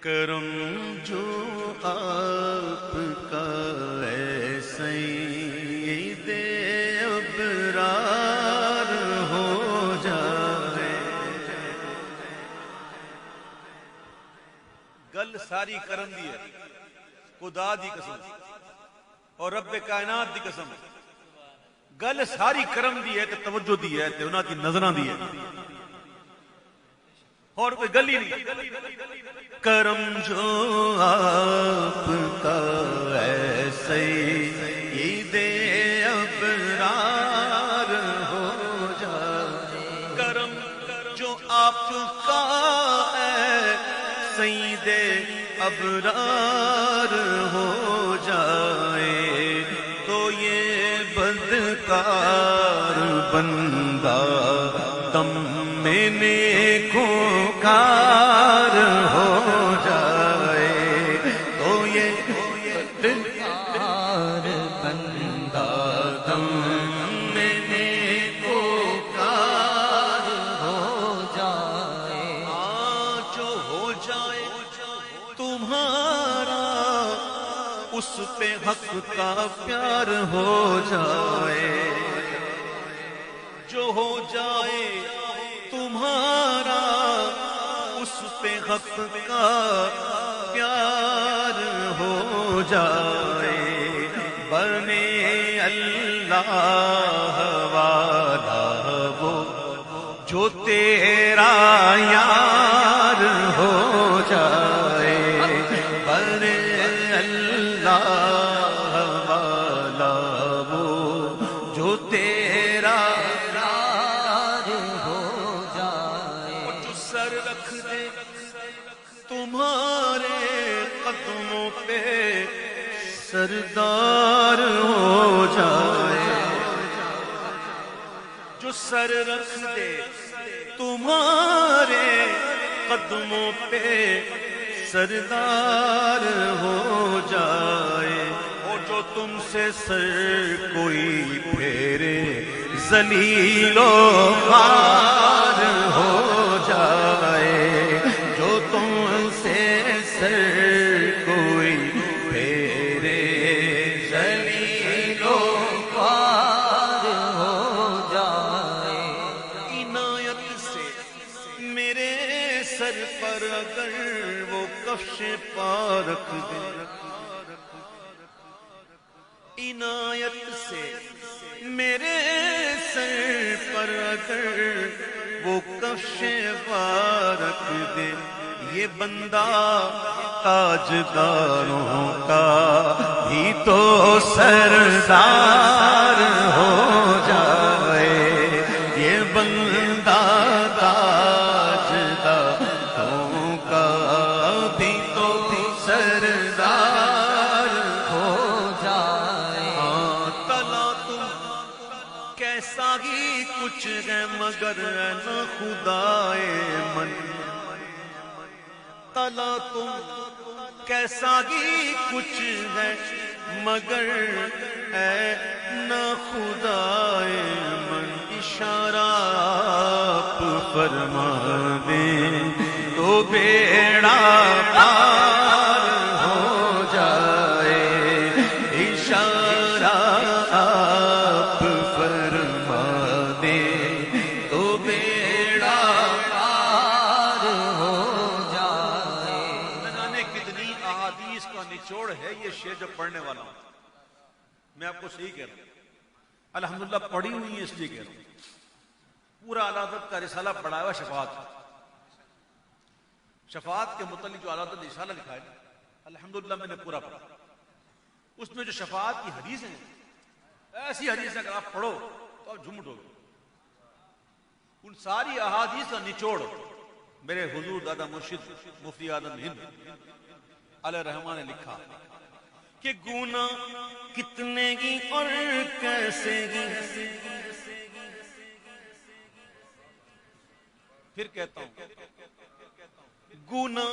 کرم جو آپ کا ہے سید ابرار ہو جائے. گل ساری کرم دی ہے، خدا دی قسم اور رب کائنات دی قسم. گل ساری کرم دی ہے تے توجہ دی ہے تے انہاں دی نظراں دی ہے، اور کوئی گل ہی نہیں. کرم جو آپ کا ہے سید ابرار ہو جائے. کرم جو آپ کا ہے سید ابرار ہو جائے تو یہ بدکار بندہ دم میں نیکوکار ہو جائے تو یہ بدکار بندہ دم میں نیکوکار ہو جائے. جو ہو جائے تمہارا اس پہ حق کا پیار ہو جائے. جو ہو جائے تمہارا اس پہ حق کا پیار ہو جائے. بنے اللہ والا وہ جو تیرا یار ہو جائے. بنے اللہ والا وہ جو تیرا یار ہو جائے. اور جو سر رکھ دے تمہارے قدموں پہ سردار ہو جائے. جو سر رکھ دے تمہارے قدموں پہ سردار ہو جائے. اور جو تم سے سر کوئی پھیرے ذلیل و خوار ہو جائے. جو تم سے سر کوئی پھیرے ذلیل و خوار ہو جائے. عنایت سے میرے سر پر اگر وہ کفش پا رکھ دے، عنایت سے میرے سر پر اگر وہ کفش پا رکھ دے، یہ بندہ تاجداروں کا بھی تو سردار ہو جائے. یہ بندہ تاجداروں کا بھی تو سردار ہو جائے. تلا تم کیسا ہی کچھ ہے مگر ہے نہ خدائے من. تلا تم کیسا ہی کچھ ہے مگر ہے نہ خدائے من. اشارہ آپ فرما دیں تو بیڑا پار ہو جائے. اشارہ آپ فرما دیں تو بیڑا پار ہو جائے. نہ جانے کتنی احادیث کا نچوڑ ہے یہ شعر جو پڑھنے والا ہوں. میں آپ کو صحیح کہہ رہا ہوں، الحمدللہ پڑھی ہوئی ہے اس لیے کہہ رہا ہوں. پورا اعلیٰ حضرت کا رسالہ پڑھا ہوا شفاعت، شفاعت کے متعلق جو اعلیٰ حضرت نے رسالہ لکھا ہے الحمدللہ میں نے پورا پڑھا. اس میں جو شفاعت کی حدیث ہیں، ایسی حدیث اگر آپ پڑھو تو آپ جھوم اٹھو گے. ان ساری احادیث کا نچوڑ میرے حضور دادا مرشد مفتی اعظم ہند علیہ الرحمہ نے لکھا کہ گناہ کتنے گی اور کیسے گی. پھر کہتا ہوں گناہ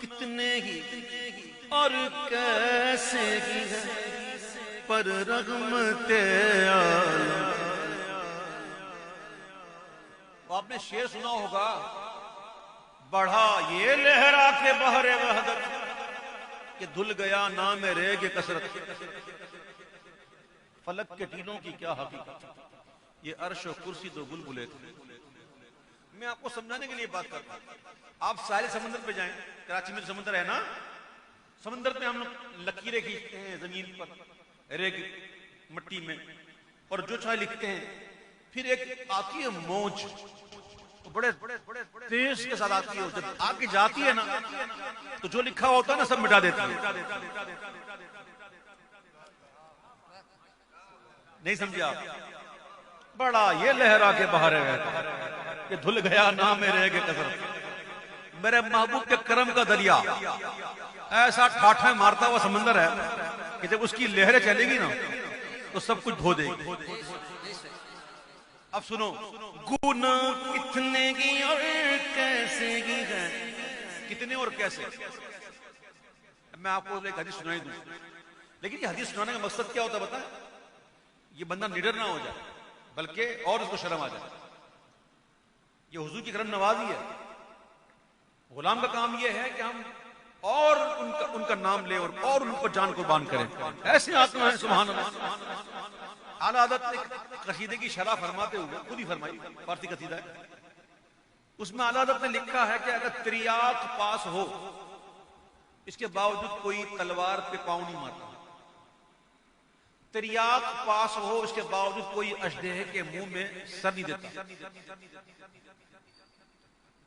کتنے ہی اور کیسے ہی ہے پر رحمت عالم. آپ نے شعر سنا ہوگا بڑھا یہ لہرا کے بحر وحدت کہ دھل گیا نام ریگ کثرت. فلک کے ٹیلوں کی کیا حقیقت، یہ عرش و کرسی دو بلبلے تھے. میں آپ کو سمجھانے کے لیے بات کرتا ہوں. آپ سارے سمندر پہ جائیں، کراچی میں سمندر ہے نا، سمندر پہ ہم لوگ لکیریں کھینچتے ہیں زمین پر ریگ مٹی میں اور جو چاہے لکھتے ہیں. پھر ایک آتی ہے موج، بڑے تیز کے ساتھ آتی ہے، جب آ کے جاتی ہے نا تو جو لکھا ہوتا ہے نا سب مٹا دیتی ہے. نہیں سمجھے آپ؟ بڑا یہ لہرا کے باہر ہے کہ دھل گیا نام ریگ کثرت. میرے محبوب کے کرم کا دریا ایسا ٹھاٹھا مارتا ہوا سمندر ہے کہ جب اس کی لہریں چلے گی نا تو سب کچھ دھو دے گی. اب سنو، گناہ کتنے کی اور کیسے کی ہے، کتنے اور کیسے. میں آپ کو ایک حدیث سنائی دوں، لیکن یہ حدیث سنانے کا مقصد کیا ہوتا ہے بتائیں؟ یہ بندہ نڈر نہ ہو جائے بلکہ اور اس کو شرم آ جائے. یہ حضور کی کرم نوازی ہے. غلام کا کام یہ ہے کہ ہم اور ان کا نام لیں اور ان پر جان قربان کریں. ایسے آقا ہیں سبحان اللہ. اعلیٰ حضرت ایک قصیدے کی شرح فرماتے ہوئے خود ہی فرمائی، فارسی قصیدہ ہے، اس میں اعلیٰ حضرت نے لکھا ہے کہ اگر تریاق پاس ہو اس کے باوجود کوئی تلوار پہ پاؤں نہیں مارتا، تریاق پاس ہو اس کے باوجود کوئی اژدہے کے منہ میں سر نہیں دیتا.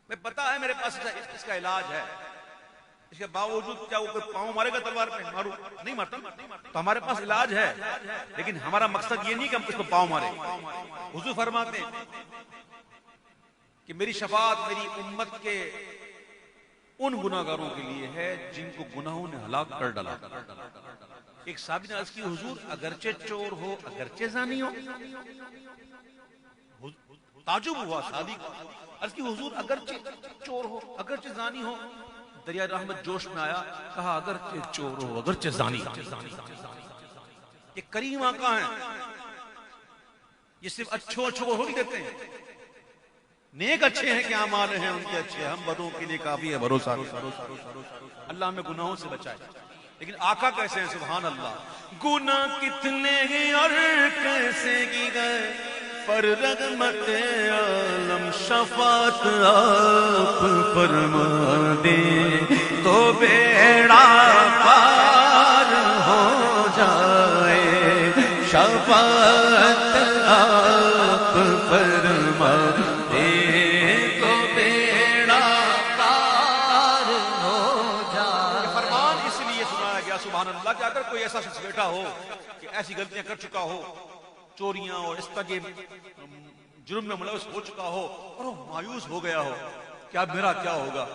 میں پتا ہے میرے پاس اس کا علاج ہے، اس کے باوجود کیا وہ کوئی پاؤں مارے گا تلوار پہ؟ مارو نہیں مارتا. تو ہمارے پاس علاج ہے، لیکن ہمارا مقصد یہ نہیں کہ ہم اس کو پاؤں مارے. حضور فرماتے ہیں کہ میری شفاعت میری امت کے ان گناہگاروں کے لیے ہے جن کو گناہوں نے ہلاک کر ڈالا. ایک صحابی نے عرض کی حضور اگرچہ چور ہو اگرچہ زانی ہو. تعجب ہوا صحابی کو، عرض کی حضور اگرچہ چور ہو اگرچہ زانی ہو. دریا رحمت جوش میں آیا، کہا اگرچہ چور ہو اگرچہ زانی. یہ کریم آقا ہیں، یہ صرف اچھو کو ہو نہیں دیتے ہیں. نیک اچھے ہیں کہ اعمال ہیں ان کے اچھے، ہم بدوں کے لیے کافی ہے بھروسہ. اللہ ہمیں گناہوں سے بچائے. لیکن آقا کیسے ہیں سبحان اللہ. گناہ کتنے ہیں اور کیسے کی گئے، پر رحمت عالم شفاعت آپ فرما دیں تو بیڑا پار ہو جائے. شفاعت آپ فرما دیں تو بیڑا پار ہو جائے. فرمان اس لیے سنایا گیا سبحان اللہ کہ اگر کوئی ایسا شخص بیٹھا ہو کہ ایسی غلطیاں کر چکا ہو، چوریاں اور اس طرح کے جرم میں ملوث ہو چکا ہو اور وہ مایوس ہو گیا ہو کہ اب میرا کیا ہوگا،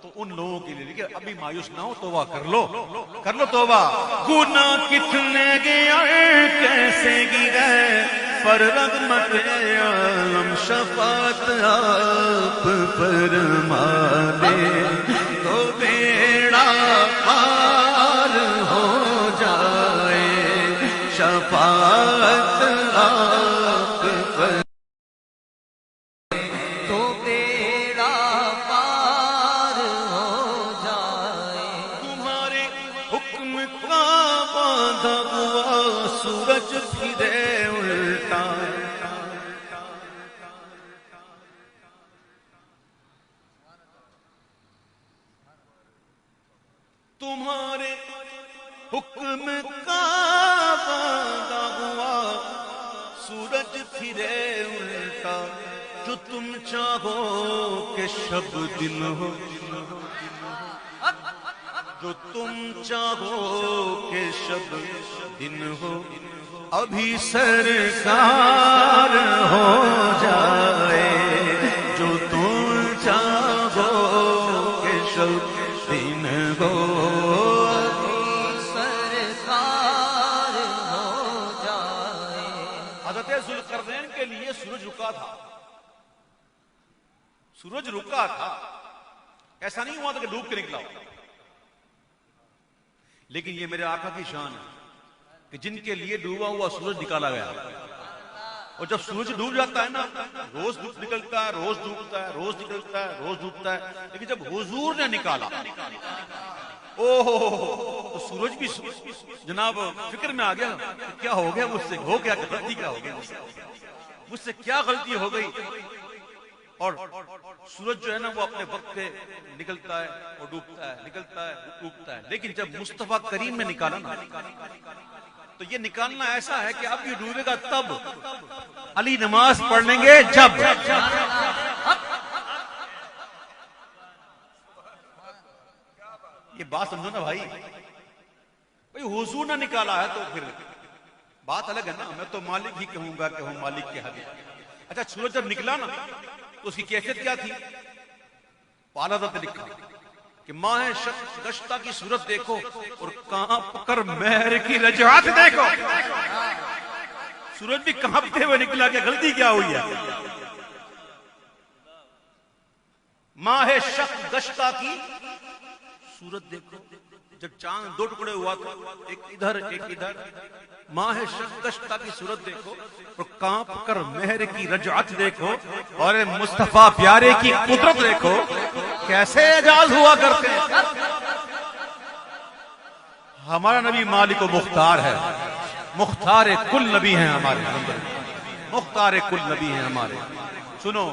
تو ان لوگوں کے لیے کہ ابھی مایوس نہ ہو، توبہ کر لو توبہ. گناہ کتنے گئے کیسے گئے، پر رحمت عالم شفاعت آپ فرما دے تو بیڑا پار ہو جائے. شفاعت آپ فرما تو بیڑا پار ہو جائے. تمہارے حکم کا باندھا ہوا سورج پھرے الٹا، تمہارے حکم کا باندھا ہوا سورج پھرے الٹا. جو تم چاہو کہ شب دن ہو، جو تم چاہو کہ شب دن ہو، ابھی سرکار ہو جائے. جو تم چاہو کہ شب دن ہو، ابھی سرکار ہو جائے. حضرت ذوالقرنین کے لیے سورج رکا تھا، سورج رکا تھا، ایسا نہیں ہوا تھا کہ ڈوب کے نکلا. لیکن یہ میرے آقا کی شان ہے کہ جن کے لیے ڈوبا ہوا سورج نکالا گیا. اور جب سورج ڈوب جاتا ہے نا، روز نکلتا ہے، روز ڈوبتا ہے، روز نکلتا ہے، روز ڈوبتا ہے، لیکن جب حضور نے نکالا تو سورج بھی جناب فکر میں آ گیا کہ کیا ہو گیا مجھ سے، ہو گیا غلطی، کیا ہو گیا مجھ سے کیا غلطی ہو گئی. اور سورج جو ہے نا وہ اپنے وقت پہ نکلتا ہے اور ڈوبتا ہے، نکلتا ہے ڈوبتا ہے، لیکن جب مصطفیٰ کریم نے نکالا نا تو یہ نکالنا ایسا ہے کہ اب یہ ڈوبے گا تب، علی نماز پڑھ لیں گے جب. یہ بات سمجھو نا بھائی، حضور نے نکالا ہے تو پھر بات الگ ہے نا. میں تو مالک ہی کہوں گا کہ ہوں مالک کے حق. اچھا سورج جب نکلا نا تو اس کی کیفیت کیا تھی؟ اعلیٰ حضرت نے لکھا کہ ماہ گشتہ کی صورت دیکھو اور کانپ کر مہر کی رجعت دیکھو. سورج بھی کانپتے ہوئے نکلا کہ غلطی کیا ہوئی ہے. ماہ گشتہ کی صورت دیکھو، جب چاند دو ٹکڑے ہوا تھا، ایک ادھر ایک ادھر، ماہ گشتہ کی صورت دیکھو اور کانپ کر مہر کی رجعت دیکھو، اور مصطفیٰ پیارے کی قدرت دیکھو کیسے اعجاز ہوا کرتے ہیں. ہمارا نبی مالک و مختار ہے، مختار کل نبی ہیں ہمارے، مختار کل نبی ہیں ہمارے. سنو،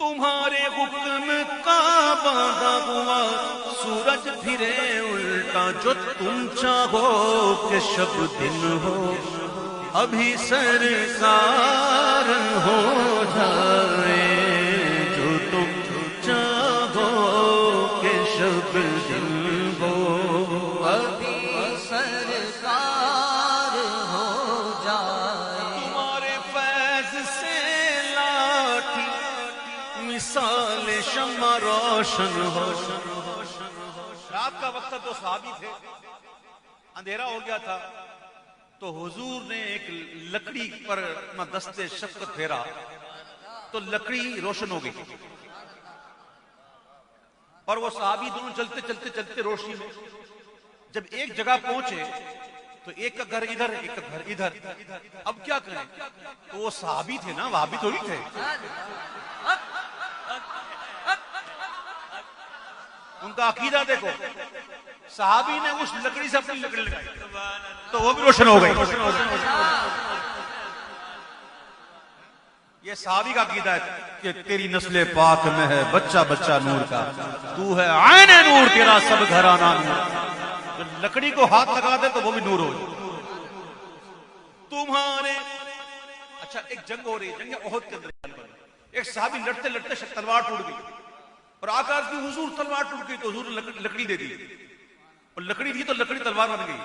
تمہارے حکم کا باندھا ہوا سورج پھرے الٹا، جو تم چاہو کہ شب دن ہو ابھی سرکار ہو جائے. جو تم چاہو کہ شب دن ہو ابھی سرکار ہو جائے. تمہارے فیض سے لاٹھی مثال شمع روشن ہو. رات کا وقت تو صحابی تھے، اندھیرا ہو گیا تھا، تو حضور نے ایک لکڑی پر اپنا دست شفقت پھیرا تو لکڑی روشن ہو گئی. اور وہ صحابی دونوں چلتے چلتے چلتے روشنی میں جب ایک جگہ پہنچے تو ایک کا گھر ادھر، ایک کا گھر ادھر. اب کیا کریں؟ تو وہ صحابی تھے نا، وہابی تھوڑی تھے. ان کا عقیدہ دیکھو، صحابی نے اس لکڑی سے اپنی لکڑی لگائی تو وہ بھی روشن ہو گئی. یہ صحابی کا عقیدہ ہے کہ تیری نسل پاک میں ہے بچہ بچہ نور کا، تو ہے عین نور، تیرا سب گھرانہ نور. جو لکڑی کو ہاتھ لگا دے تو وہ بھی نور ہو جائے. تمہارے اچھا ایک جنگ ہو رہی ہے، جنگ احد کے اندر ایک صحابی لڑتے لڑتے تلوار ٹوٹ گئی اور آقا کی حضور تلوار ٹوٹ گئی تو حضور نے لکڑی دے دی، اور لکڑی تھی تو لکڑی تلوار بن گئی.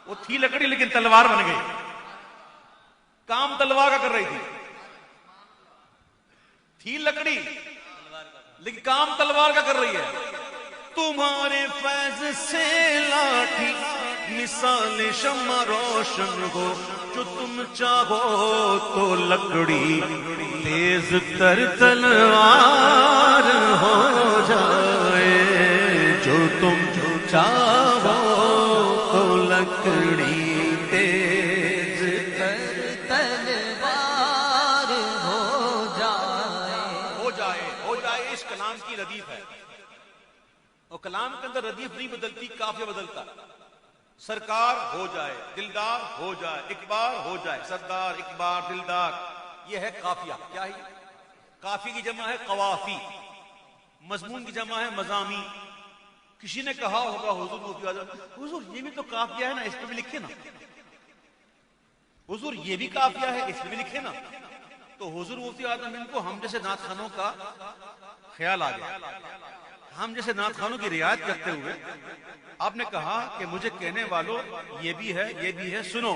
وہ تھی لکڑی لیکن تلوار بن گئی. کام تلوار کا کر رہی تھی لکڑی لیکن کام تلوار کا کر رہی ہے. تمہارے فیض سے لاٹھی مثال شمع روشن ہو، جو تم چاہو تو لکڑی تیز تر تلوار ہو جائے. جو تم چاہو تو لکڑی تیز تر تلوار ہو جائے. ہو جائے اس کلام کی ردیف ہے، اور کلام کے اندر ردیف نہیں بدلتی، قافیہ بدلتا. سرکار ہو جائے، دلدار ہو جائے، اکبار ہو جائے، سردار اکبار دلدار، یہ ہے قافیہ. کیا ہے؟ قافی کی جمع ہے قوافی، مضمون کی جمع ہے مضامی. کسی نے کہا ہوگا حضور مفتی اعظم، حضور یہ بھی تو قافیہ ہے نا، اس پہ بھی لکھے نا. حضور یہ بھی قافیہ ہے، اس پہ بھی لکھے نا. تو حضور مفتی اعظم ان کو ہم جیسے نعت خانوں کا خیال آ گیا. ہم جیسے نعت خانوں کی رعایت کرتے ہوئے آپ نے کہا کہ مجھے کہنے والوں یہ بھی ہے، یہ بھی ہے. سنو،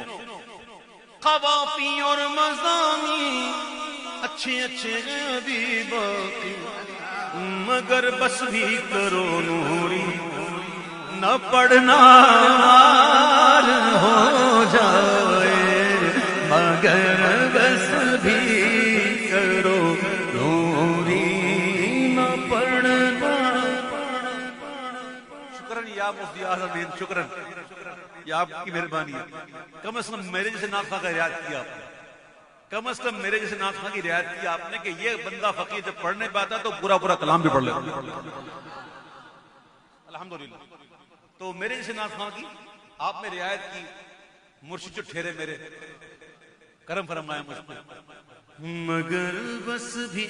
قوافی اور مضامی اچھے اچھے ابھی باقی، مگر بس بھی کرو نوری نہ پڑھنا ہو جائے. مگر بس بھی کرو نوری نہ پڑھنا. شکرن یا مفتی اعظم، شکرن، یہ آپ کی مہربانی ہے. کم از کم میرے جیسے ناخواہ کا یاد کیا آپ نے. کم از کم میرے جیسے نعت خواں کی رعایت کی آپ نے کہ یہ بندہ فقیر جب پڑھنے پہ آتا تو پورا پورا کلام بھی پڑھ لیتا الحمدللہ. تو میرے جیسے نعت خواں کی آپ نے رعایت کی. مرشد جو ٹھہرے میرے کرم فرمائے مجھ پہ. مگر بس بھی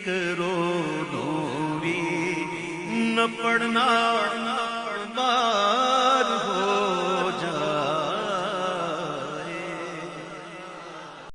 کرو دوری نہ پڑھنا